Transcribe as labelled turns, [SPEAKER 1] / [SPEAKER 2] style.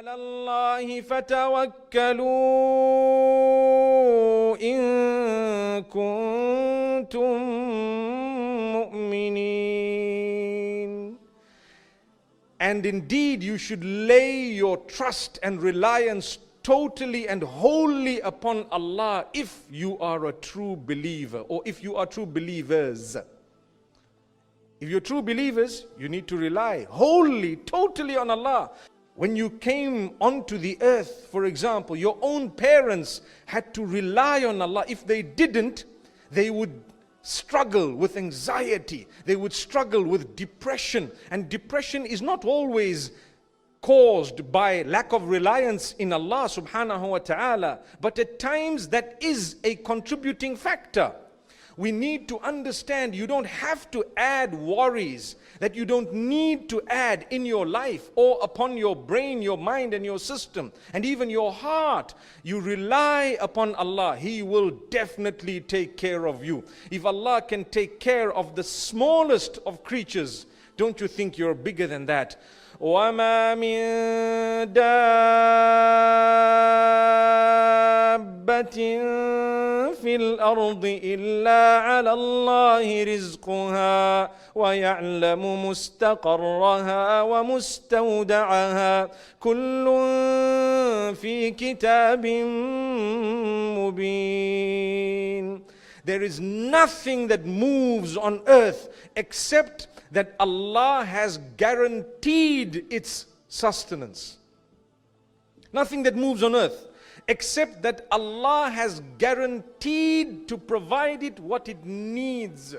[SPEAKER 1] وعلى الله فتوكلوا إن كنتم مؤمنين. And indeed you should lay your trust and reliance totally and wholly upon Allah if you are a true believer, or if you are true believers. If you're true believers, you need to rely wholly, totally on Allah. When you came onto the earth, for example, your own parents had to rely on Allah. If they didn't, they would struggle with anxiety. They would struggle with depression. And depression is not always caused by lack of reliance in Allah subhanahu wa ta'ala, but at times that is a contributing factor. We need to understand you don't have to add worries that you don't need to add in your life or upon your brain, your mind and your system and even your heart. You rely upon Allah. He will definitely take care of you. If Allah can take care of the smallest of creatures, don't you think you're bigger than that? وَمَا مِن دَابَّةٍ فِي الْأَرْضِ إِلَّا عَلَى اللَّهِ رِزْقُهَا وَيَعْلَمُ مُسْتَقَرَّهَا وَمُسْتَوْدَعَهَا كُلٌّ فِي كِتَابٍ مُبِينٍ. There is nothing that moves on earth except that Allah has guaranteed its sustenance. Nothing that moves on earth except that Allah has guaranteed to provide it what it needs.